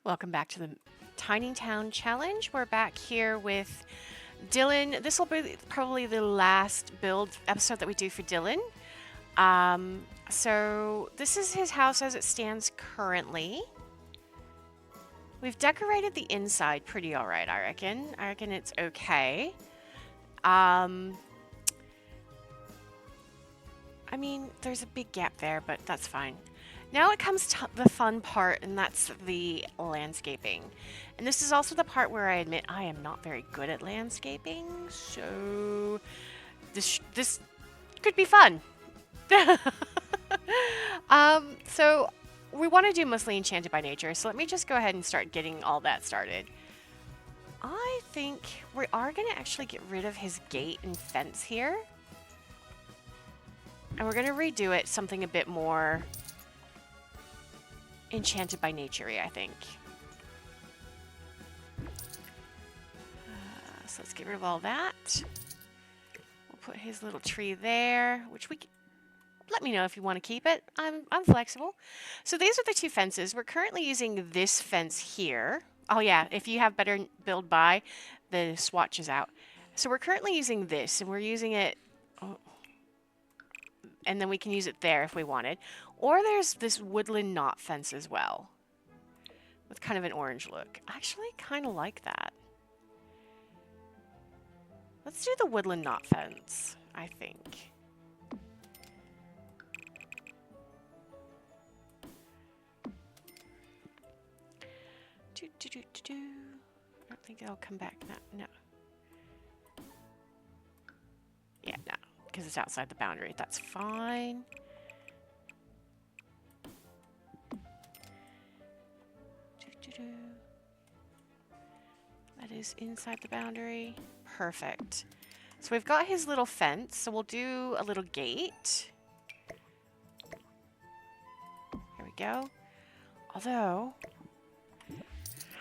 Welcome back to the Tiny Town Challenge. We're back here with Dylan. This will be probably the last build episode that we do for Dylan. So this is his house as it stands currently. We've decorated the inside pretty all right, I reckon. I reckon it's okay. I mean, there's a big gap there, but that's fine. Now it comes to the fun part, and that's the landscaping. And this is also the part where I admit I am not very good at landscaping, so this could be fun. So we want to do mostly enchanted by nature, so let me just go ahead and start getting all that started. I think we are going to actually get rid of his gate and fence here. And we're going to redo it something a bit more enchanted by nature-y, I think. So let's get rid of all that. We'll put his little tree there, which we let me know if you want to keep it. I'm flexible. So these are the two fences. We're currently using this fence here. Oh yeah, if you have better build by, the swatch is out. So we're currently using this, and we're using it. Oh, and then we can use it there if we wanted. Or there's this woodland knot fence as well, with kind of an orange look. I actually kind of like that. Let's do the woodland knot fence, I think. I don't think it'll come back now. No. Yeah, no, because it's outside the boundary. That's fine. That is inside the boundary. Perfect. So we've got his little fence, so we'll do a little gate. Here we go. Although,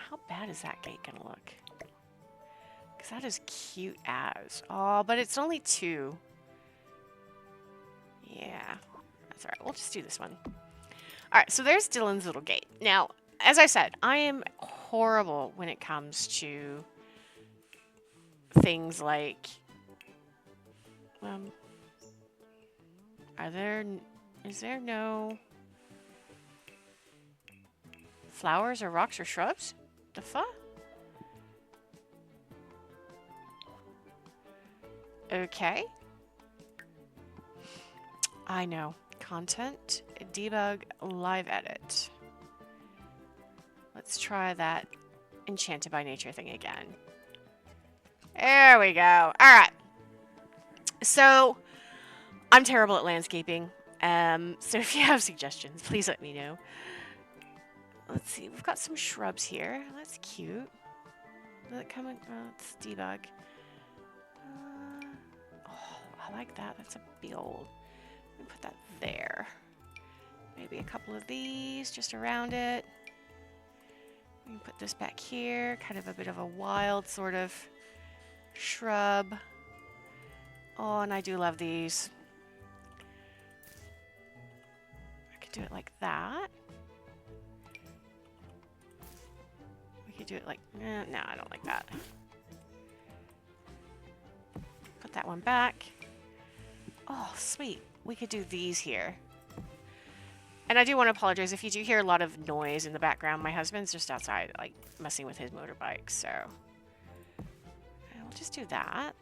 how bad is that gate gonna look? Because that is cute as. Oh, but it's only 2. Yeah, that's all right. We'll just do this one. All right, so there's Dylan's little gate. Now, as I said, I am horrible when it comes to things like, is there no flowers or rocks or shrubs? The fuck? Okay. I know. Content, debug, live edit. Let's try that enchanted by nature thing again. There we go. All right. So I'm terrible at landscaping. So if you have suggestions, please let me know. Let's see. We've got some shrubs here. That's cute. Is it coming? Oh, let's debug. Oh, I like that. That's a big old. Let me put that there. Maybe a couple of these just around it. We can put this back here. Kind of a bit of a wild sort of shrub. Oh, and I do love these. I could do it like that. We could do it like, no, I don't like that. Put that one back. Oh, sweet. We could do these here. And I do want to apologize if you do hear a lot of noise in the background. My husband's just outside, like, messing with his motorbike, so. And we'll just do that.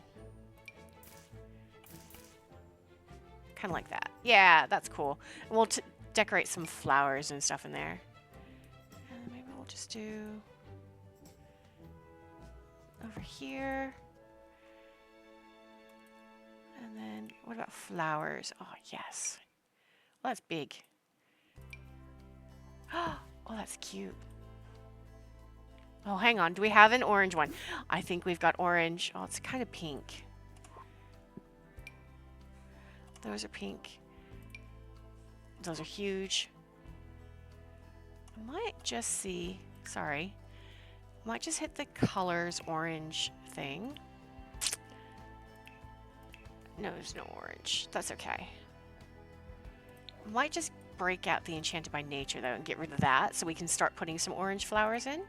Kind of like that. Yeah, that's cool. And we'll decorate some flowers and stuff in there. And then maybe we'll just do over here. And then what about flowers? Oh, yes. Well, that's big. Oh, that's cute. Oh, hang on. Do we have an orange one? I think we've got orange. Oh, it's kind of pink. Those are pink. Those are huge. I might just see... Sorry. I might just hit the colors orange thing. No, there's no orange. That's okay. I might just break out the Enchanted by Nature, though, and get rid of that so we can start putting some orange flowers in.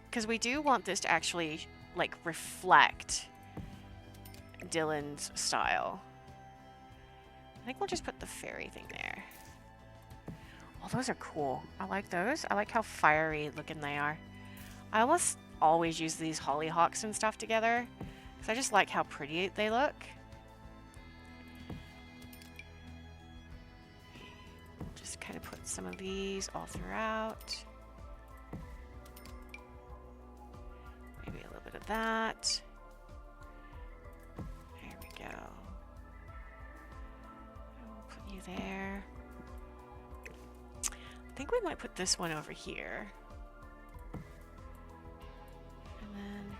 Because we do want this to actually, like, reflect Dillan's style. I think we'll just put the fairy thing there. Oh, those are cool. I like those. I like how fiery looking they are. I almost always use these hollyhocks and stuff together because I just like how pretty they look. Just kind of put some of these all throughout. Maybe a little bit of that. There we go. We'll put you there. I think we might put this one over here. And then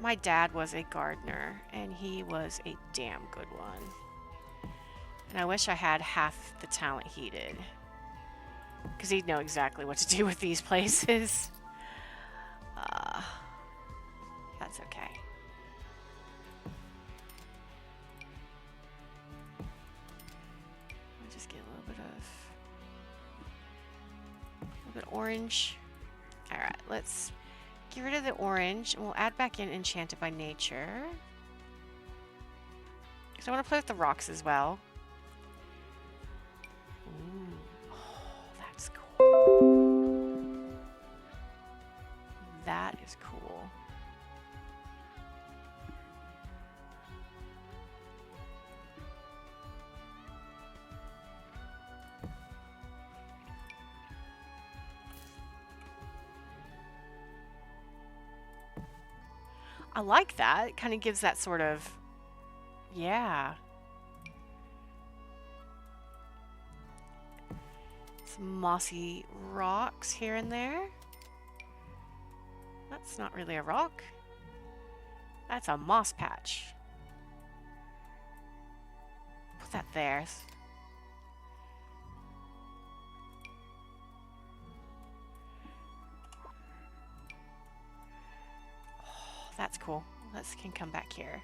my dad was a gardener, and he was a damn good one. And I wish I had half the talent he did, because he'd know exactly what to do with these places. That's okay. I'll just get a little bit orange. All right, let's get rid of the orange, and we'll add back in Enchanted by Nature. Because I want to play with the rocks as well. Ooh. Oh, that's cool. That is cool. I like that. It kind of gives that sort of, yeah. Some mossy rocks here and there. That's not really a rock. That's a moss patch. Put that there. That's cool. Let's can come back here.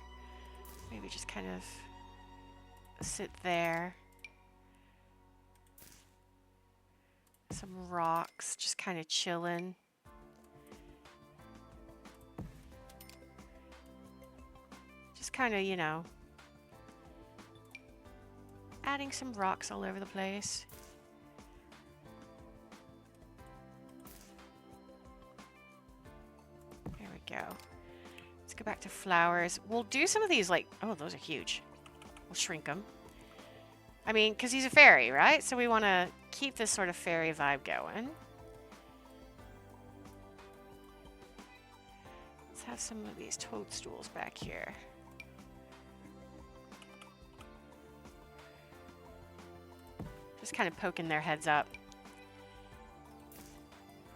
Maybe just kind of sit there. Some rocks, just kind of chilling. Just kind of, you know, adding some rocks all over the place. There we go. Let's go back to flowers. We'll do some of these like, oh, those are huge. We'll shrink them. I mean, because he's a fairy, right? So we want to keep this sort of fairy vibe going. Let's have some of these toadstools back here. Just kind of poking their heads up.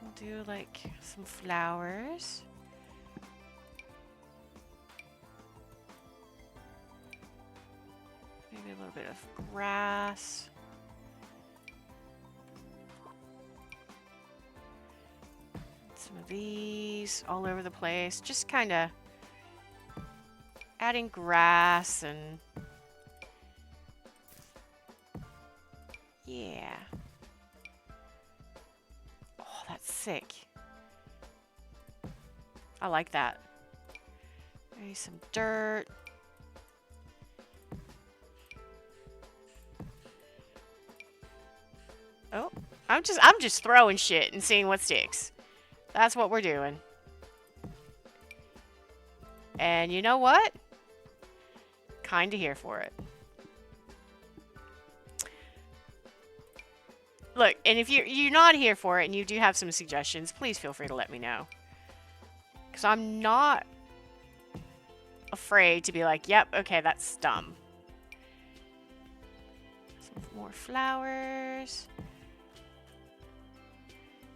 We'll do like some flowers. Maybe a little bit of grass. Some of these all over the place. Just kind of adding grass and yeah. Oh, that's sick. I like that. Maybe some dirt. Oh, I'm just throwing shit and seeing what sticks. That's what we're doing. And you know what? Kinda here for it. Look, and if you're not here for it and you do have some suggestions, please feel free to let me know. Because I'm not afraid to be like, yep, okay, that's dumb. Some more flowers.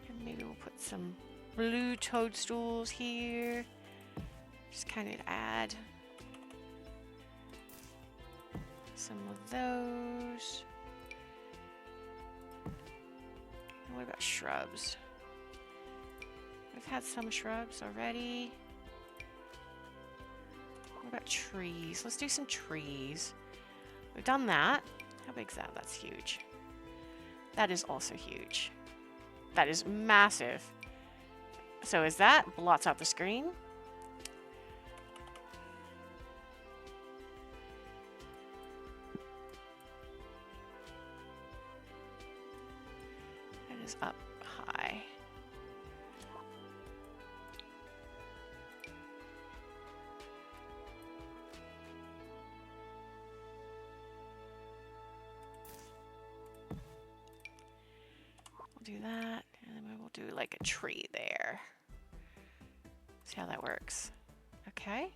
And maybe we'll put some blue toadstools here. Just kind of add some of those. And what about shrubs? We've had some shrubs already. What What about trees? Let's do some trees. We've done that. How big's that? That's huge. That is also huge. That is massive. So is that blots out the screen? It is up high. We'll do that, and then we'll do like a tree there. See how that works. Okay.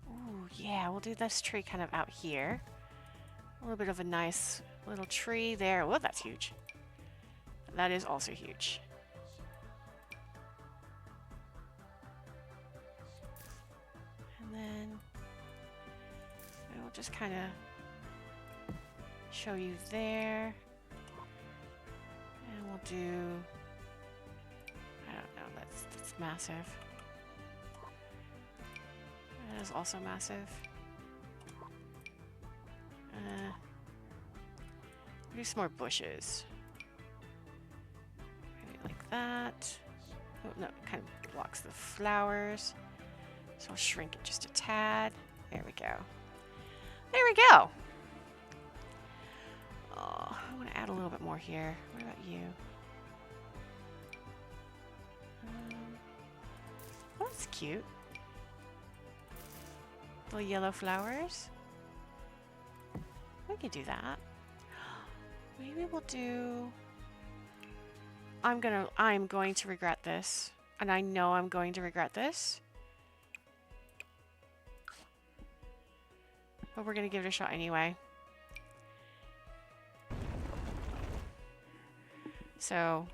Ooh, yeah, we'll do this tree kind of out here. A little bit of a nice little tree there. Whoa, that's huge. That is also huge. And then we'll just kind of show you there. And we'll do, I don't know, that's massive. That is also massive. Do some more bushes. Maybe like that. Oh, no, it kind of blocks the flowers. So I'll shrink it just a tad. There we go. There we go. Oh, I want to add a little bit more here. What about you? Oh, that's cute. Little yellow flowers. We could do that. Maybe we'll do... I'm going to regret this. And I know I'm going to regret this. But we're going to give it a shot anyway. So...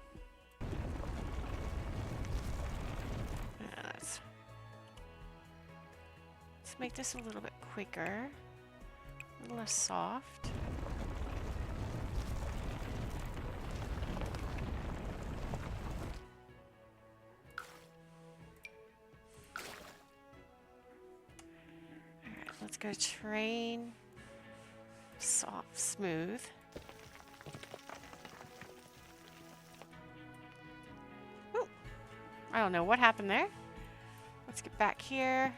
let's make this a little bit quicker. A little less soft. Let's go train soft, smooth. Ooh, I don't know what happened there. Let's get back here.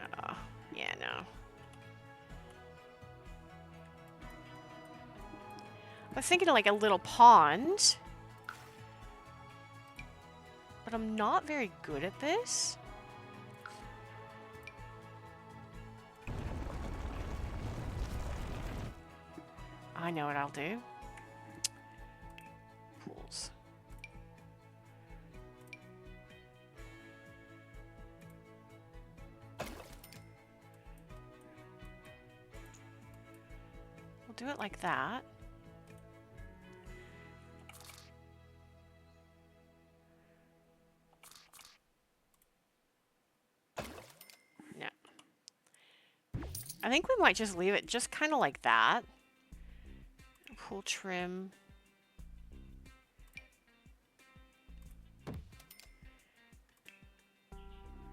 Oh, yeah, no. I was thinking of like a little pond. But I'm not very good at this. I know what I'll do. Pools. We'll do it like that. I think we might just leave it just kind of like that. Pool trim.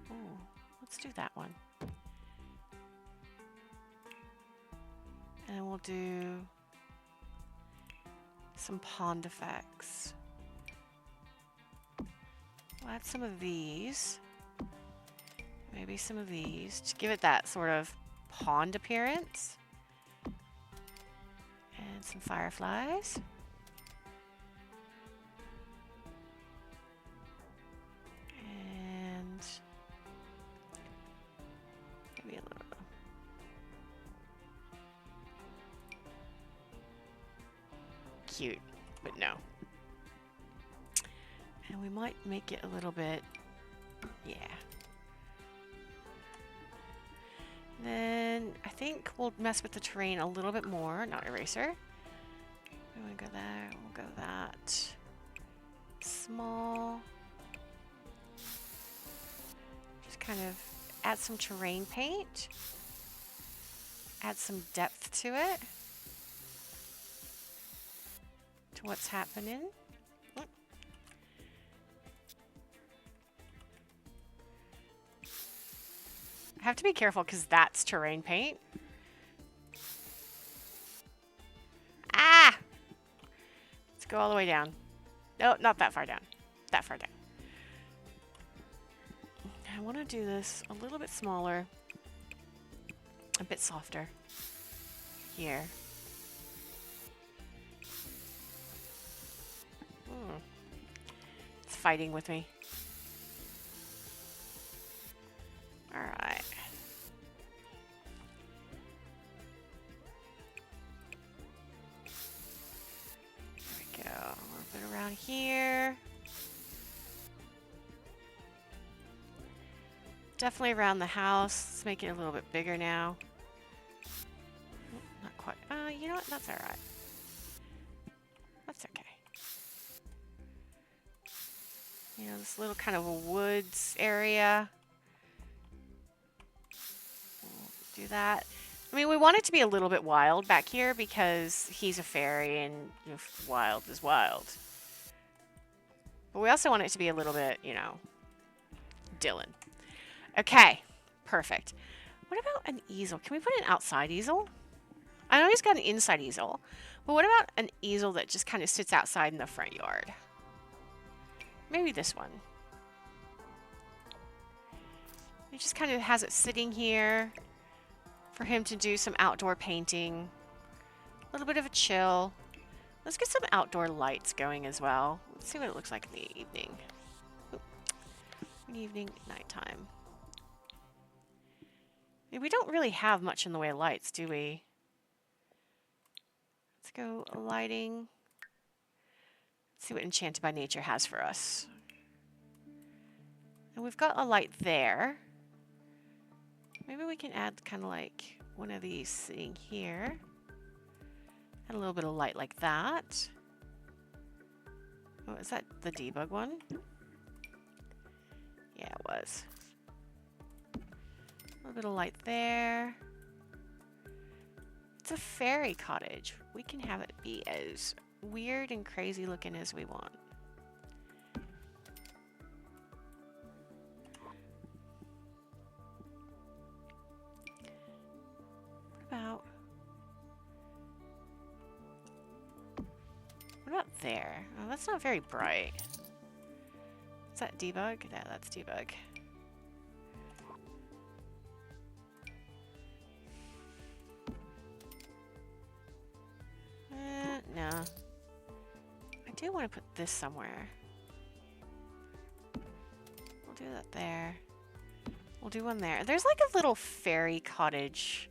Oh, let's do that one. And we'll do some pond effects. We'll add some of these. Maybe some of these to give it that sort of pond appearance. And some fireflies. And maybe a little. Cute, but no. And we might make it a little bit, yeah. Then I think we'll mess with the terrain a little bit more, not eraser. We want to go there, we'll go that. Small. Just kind of add some terrain paint. Add some depth to it. to what's happening. I have to be careful because that's terrain paint. Ah! Let's go all the way down. No, not that far down. That far down. I want to do this a little bit smaller. A bit softer. Here. It's fighting with me. Alright. There we go. A little bit around here. Definitely around the house. Let's make it a little bit bigger now. Not quite. You know what? That's alright. That's okay. You know, this little kind of a woods area. We'll do that. I mean, we want it to be a little bit wild back here because he's a fairy and you know, wild is wild. But we also want it to be a little bit, you know, Dylan. Okay, perfect. What about an easel? Can we put an outside easel? I know he's got an inside easel, but what about an easel that just kind of sits outside in the front yard? Maybe this one. It just kind of has it sitting here for him to do some outdoor painting. A little bit of a chill. Let's get some outdoor lights going as well. Let's see what it looks like in the evening. Oop. Evening, nighttime. We don't really have much in the way of lights, do we? Let's go lighting. Let's see what Enchanted by Nature has for us. And we've got a light there. Maybe we can add kind of like one of these sitting here. Add a little bit of light like that. Oh, is that the debug one? Yeah, it was. A little bit of light there. It's a fairy cottage. We can have it be as weird and crazy looking as we want. What about there? Oh, that's not very bright. Is that debug? Yeah, that's debug. No. I do want to put this somewhere. We'll do that there. We'll do one there. There's like a little fairy cottage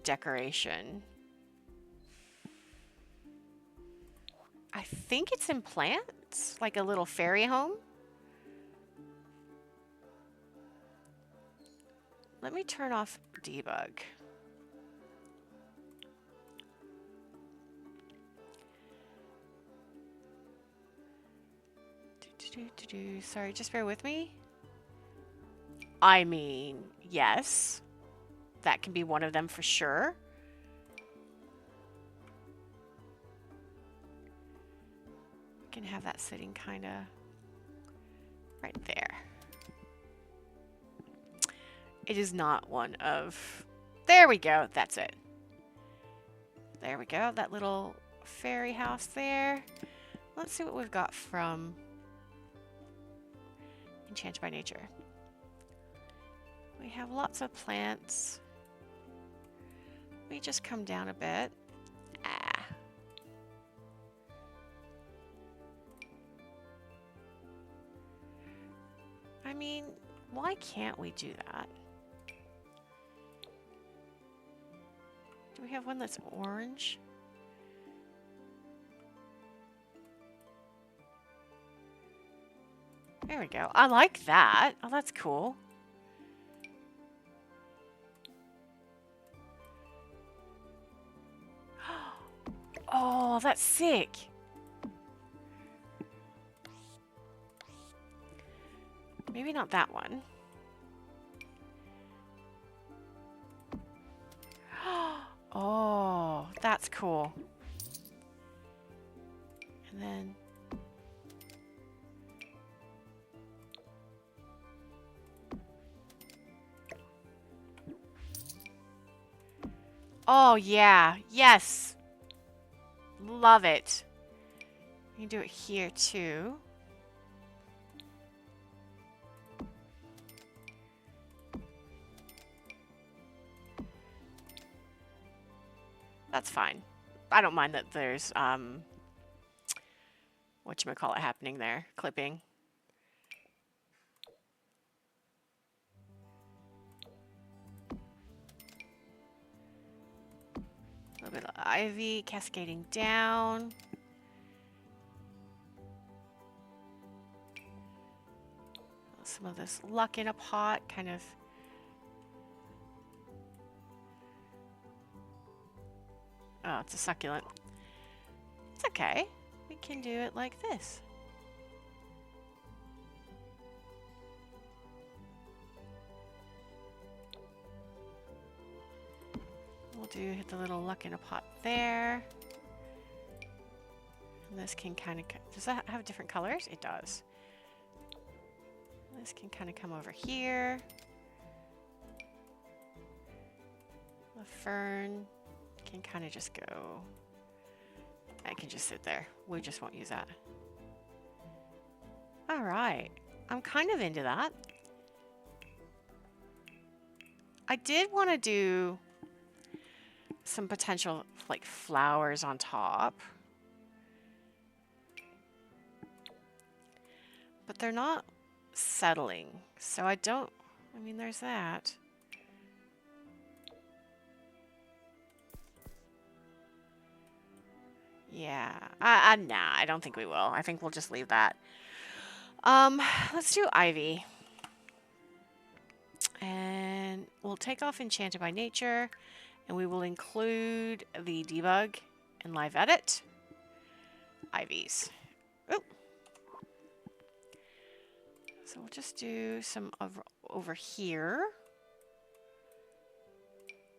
decoration. I think it's in plants, like a little fairy home. Let me turn off debug. Sorry, just bear with me. I mean, yes. That can be one of them for sure. We can have that sitting kind of right there. It is not one of... There we go. That's it. There we go. That little fairy house there. Let's see what we've got from Enchanted by Nature. We have lots of plants. Let me just come down a bit. Ah. I mean, why can't we do that? Do we have one that's orange? There we go. I like that. Oh, that's cool. Oh, that's sick. Maybe not that one. Oh, that's cool. And then oh yeah, yes. Love it. You can do it here too. That's fine. I don't mind that there's whatchamacallit happening there. Clipping. A little bit of ivy cascading down. Some of this luck in a pot, kind of. Oh, it's a succulent. It's okay. We can do it like this. We'll do hit the little luck in a pot there. And this can kind of, does that have different colors? It does. This can kind of come over here. The fern can kind of just go. I can just sit there. We just won't use that. All right. I'm kind of into that. I did want to do some potential like flowers on top. But they're not settling. So I mean, there's that. Yeah. Nah, I don't think we will. I think we'll just leave that. Let's do ivy. And we'll take off Enchanted by Nature. And we will include the debug and live edit. Ivies. Oh. So we'll just do some over here.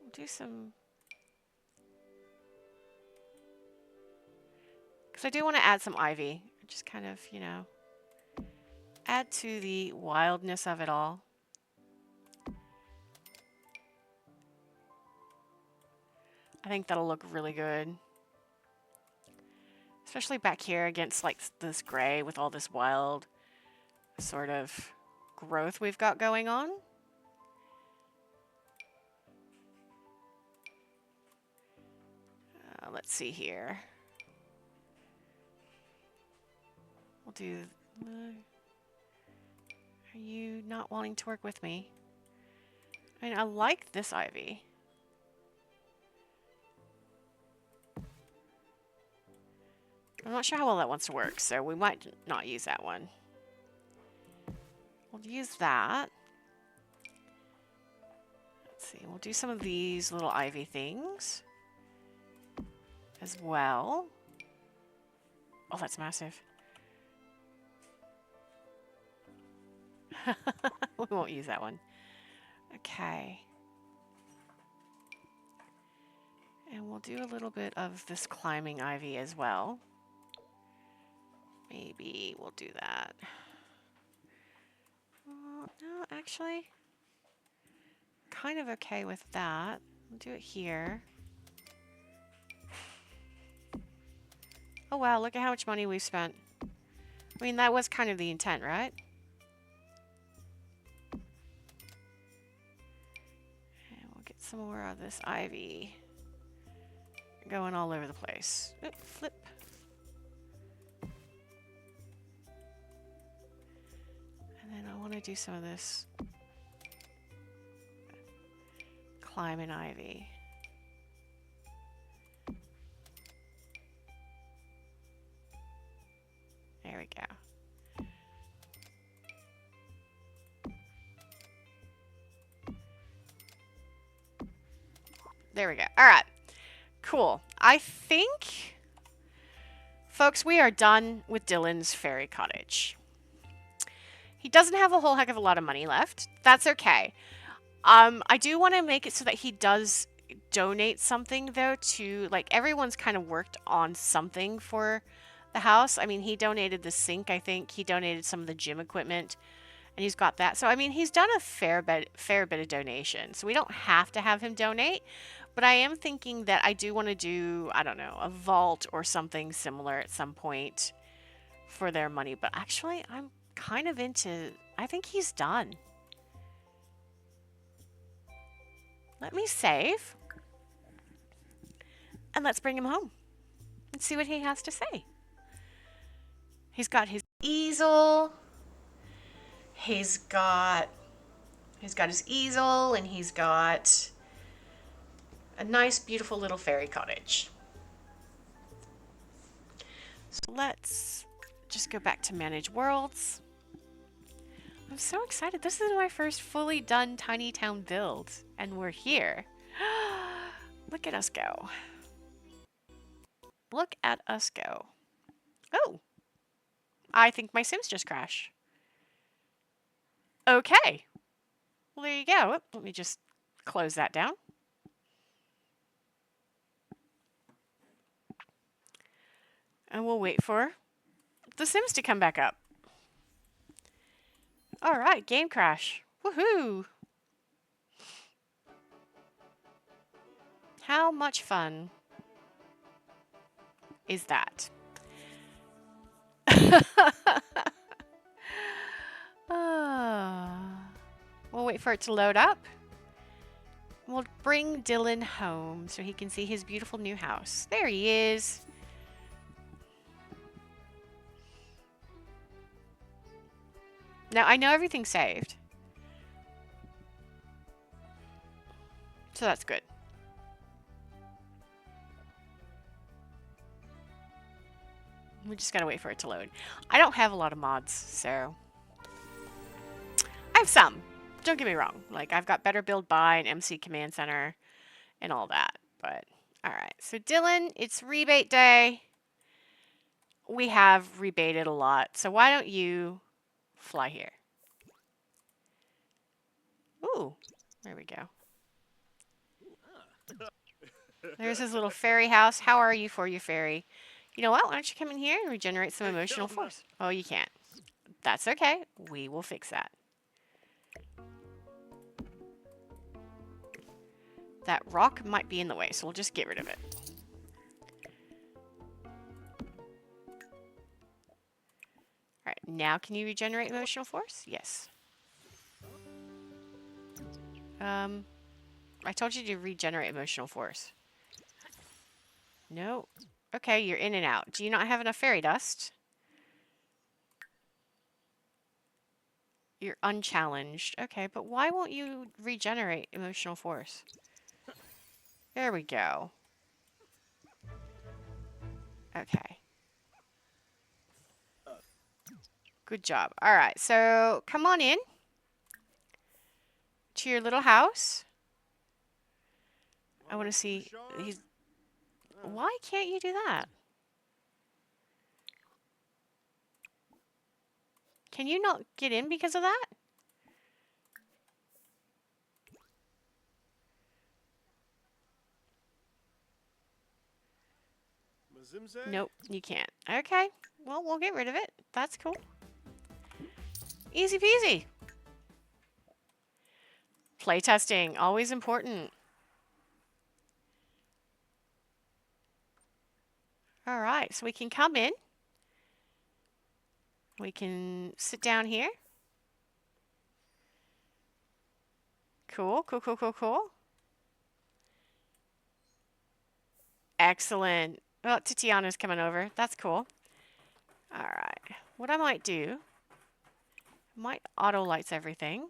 We'll do some... Because I do want to add some ivy. Just kind of, you know, add to the wildness of it all. I think that'll look really good. Especially back here against like this gray with all this wild sort of growth we've got going on. Let's see here. We'll do... are you not wanting to work with me? I mean, I like this ivy. I'm not sure how well that wants to work, so we might not use that one. We'll use that. Let's see, we'll do some of these little ivy things as well. Oh, that's massive. We won't use that one. Okay. And we'll do a little bit of this climbing ivy as well. Maybe we'll do that. No, actually, kind of okay with that. We'll do it here. Oh wow, look at how much money we've spent. I mean, that was kind of the intent, right? And we'll get some more of this ivy going all over the place. Oop, flip. And then I want to do some of this climbing ivy. There we go. There we go. All right. Cool. I think, folks, we are done with Dillan's fairy cottage. He doesn't have a whole heck of a lot of money left. That's okay. I do want to make it so that he does donate something, though, to, like, everyone's kind of worked on something for the house. I mean, he donated the sink, I think. He donated some of the gym equipment, and he's got that. So, I mean, he's done a fair bit of donation. So we don't have to have him donate, but I am thinking that I do want to do, I don't know, a vault or something similar at some point for their money. But actually, I'm kind of into, I think he's done. Let me save, and let's bring him home and see what he has to say. He's got his easel. He's got his easel, and he's got a nice, beautiful little fairy cottage. So let's just go back to manage worlds. I'm so excited. This is my first fully done tiny town build, and we're here. Look at us go. Look at us go. Oh, I think my Sims just crashed. Okay. Well, there you go. Let me just close that down. And we'll wait for the Sims to come back up. All right, game crash. Woohoo! How much fun is that? We'll wait for it to load up. We'll bring Dillan home so he can see his beautiful new house. There he is. Now, I know everything's saved. So that's good. We just gotta wait for it to load. I don't have a lot of mods, so... I have some. Don't get me wrong. Like, I've got Better Build By and MC Command Center and all that. But, alright. So, Dillan, it's rebate day. We have rebated a lot. So, why don't you fly here? Ooh. There we go. There's his little fairy house. How are you for your fairy? You know what? Why don't you come in here and regenerate some emotional force? Oh, you can't. That's okay. We will fix that. That rock might be in the way, so we'll just get rid of it. Alright, now can you regenerate emotional force? Yes. I told you to regenerate emotional force. No. Okay, you're in and out. Do you not have enough fairy dust? You're unchallenged. Okay, but why won't you regenerate emotional force? There we go. Okay. Good job. Alright, so come on in to your little house. I want to see... Why can't you do that? Can you not get in because of that? Nope, you can't. Okay, well, we'll get rid of it. That's cool. Easy peasy. Playtesting, always important. All right, so we can come in. We can sit down here. Cool, cool, cool, cool, cool. Excellent. Oh, Tatiana's coming over. That's cool. All right. What I might do, might auto lights everything.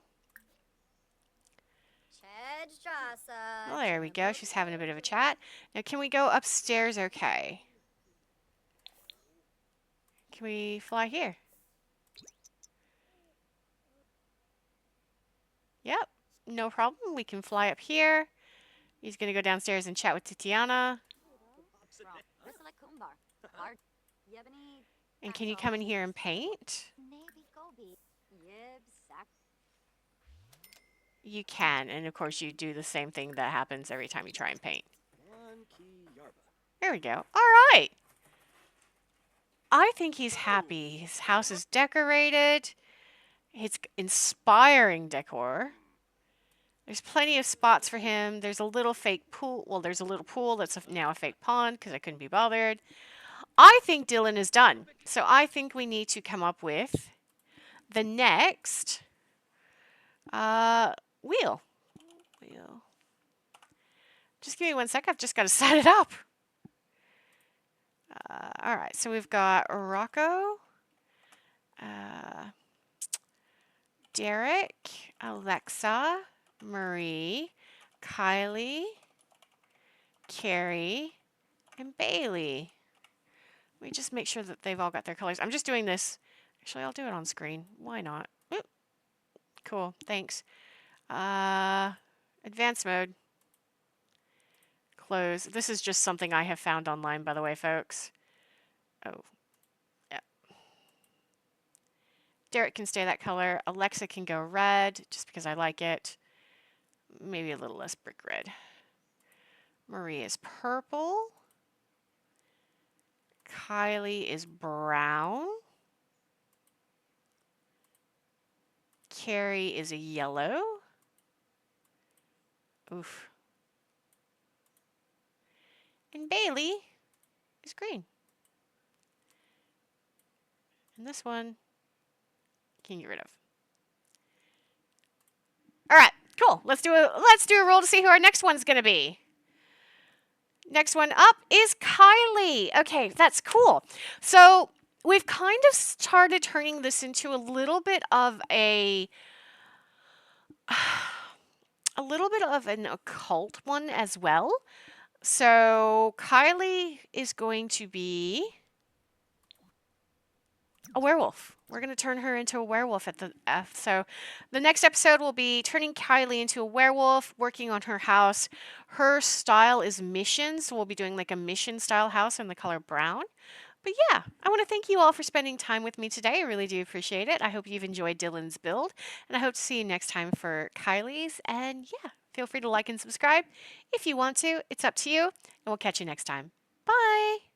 Oh, there we go. She's having a bit of a chat. Now, can we go upstairs okay? Can we fly here? Yep, no problem. We can fly up here. He's going to go downstairs and chat with Tatiana. And can you come in here and paint? You can, and of course you do the same thing that happens every time you try and paint. There we go. All right. I think he's happy. His house is decorated. It's inspiring decor. There's plenty of spots for him. There's a little fake pool. Well, there's a little pool that's now a fake pond because I couldn't be bothered. I think Dillan is done. So I think we need to come up with the next wheel. Wheel. Just give me 1 sec. I've just got to set it up. All right. So we've got Rocco, Derek, Alexa, Marie, Kylie, Carrie, and Bailey. Let me just make sure that they've all got their colors. I'm just doing this. Actually, I'll do it on screen. Why not? Oop. Cool. Thanks. Advanced mode. Close. This is just something I have found online, by the way, folks. Oh. Yeah. Derek can stay that color. Alexa can go red, just because I like it. Maybe a little less brick red. Marie is purple. Kylie is brown. Carrie is a yellow. Oof. And Bailey is green. And this one can get rid of. All right, cool. Let's do a roll to see who our next one's gonna be. Next one up is Kylie. Okay, that's cool. So we've kind of started turning this into a little bit of an occult one as well. So Kylie is going to be a werewolf. We're going to turn her into a werewolf at the so the next episode will be turning Kylie into a werewolf, working on her house. Her style is mission, so we'll be doing like a mission style house in the color brown. But yeah, I want to thank you all for spending time with me today. I really do appreciate it. I hope you've enjoyed Dillan's build, and I hope to see you next time for Kylie's. And yeah, feel free to like and subscribe if you want to. It's up to you, and we'll catch you next time. Bye!